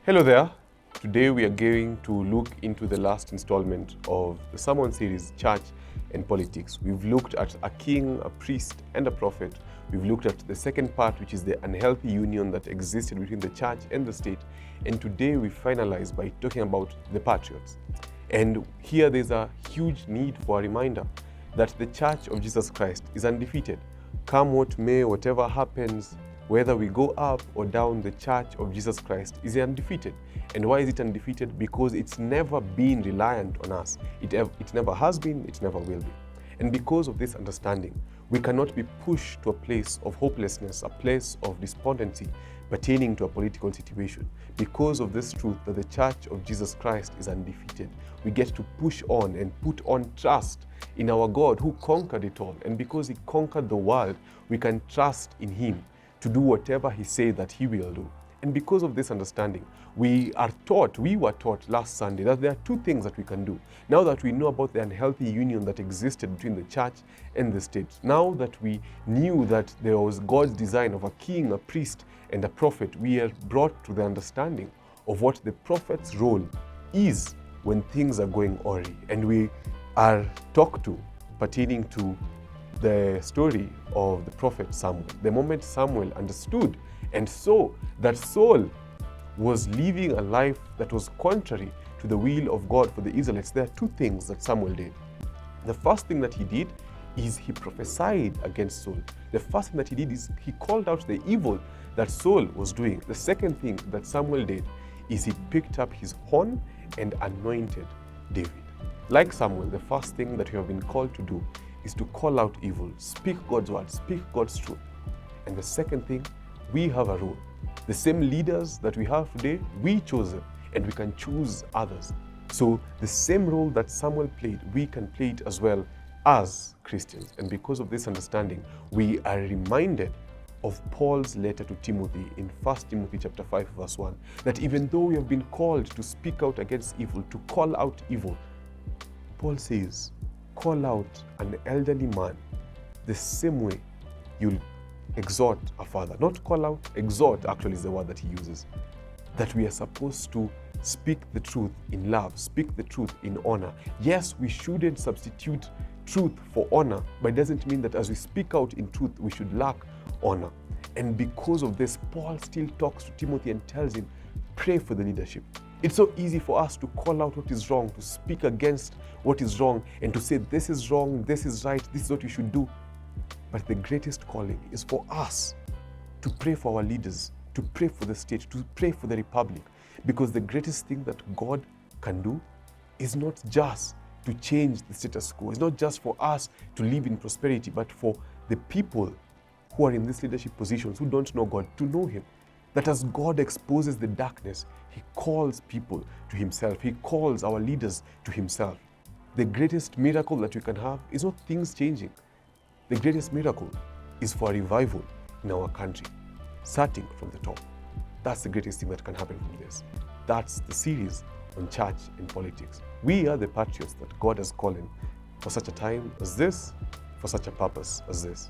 Hello there. Today we are going to look into the last installment of the sermon series, Church and Politics. We've looked at a king, a priest, and a prophet. We've looked at the second part, which is the unhealthy union that existed between the church and the state. And today we finalize by talking about the Patriots. And here there's a huge need for a reminder that the Church of Jesus Christ is undefeated. Come what may, whatever happens, whether we go up or down, the Church of Jesus Christ is undefeated. And why is it undefeated? Because it's never been reliant on us. It never has been, it never will be. And because of this understanding, we cannot be pushed to a place of hopelessness, a place of despondency pertaining to a political situation. Because of this truth that the Church of Jesus Christ is undefeated, we get to push on and put on trust in our God who conquered it all. And because He conquered the world, we can trust in Him to do whatever He said that He will do. And because of this understanding, we were taught last Sunday that there are two things that we can do. Now that we know about the unhealthy union that existed between the church and the state, now that we knew that there was God's design of a king, a priest, and a prophet, we are brought to the understanding of what the prophet's role is when things are going awry. And we are talked to pertaining to the story of the prophet Samuel. The moment Samuel understood and saw that Saul was living a life that was contrary to the will of God for the Israelites, there are two things that Samuel did. The first thing that he did is he prophesied against Saul. The first thing that he did is he called out the evil that Saul was doing. The second thing that Samuel did is he picked up his horn and anointed David. Like Samuel, the first thing that you have been called to do is to call out evil, speak God's word, speak God's truth. And the second thing, we have a role. The same leaders that we have today, we chose them, and we can choose others. So the same role that Samuel played, we can play it as well as Christians. And because of this understanding, we are reminded of Paul's letter to Timothy in 1 Timothy chapter 5, verse 1, that even though we have been called to speak out against evil, to call out evil, Paul says, call out an elderly man the same way you'll exhort a father. Not call out, exhort actually is the word that he uses. That we are supposed to speak the truth in love, speak the truth in honor. Yes, we shouldn't substitute truth for honor, but it doesn't mean that as we speak out in truth, we should lack honor. And because of this, Paul still talks to Timothy and tells him, pray for the leadership. It's so easy for us to call out what is wrong, to speak against what is wrong, and to say this is wrong, this is right, this is what you should do. But the greatest calling is for us to pray for our leaders, to pray for the state, to pray for the republic. Because the greatest thing that God can do is not just to change the status quo. It's not just for us to live in prosperity, but for the people who are in these leadership positions who don't know God to know Him. That as God exposes the darkness, He calls people to Himself. He calls our leaders to Himself. The greatest miracle that we can have is not things changing. The greatest miracle is for a revival in our country, starting from the top. That's the greatest thing that can happen from this. That's the series on church and politics. We are the Patriots that God has called in for such a time as this, for such a purpose as this.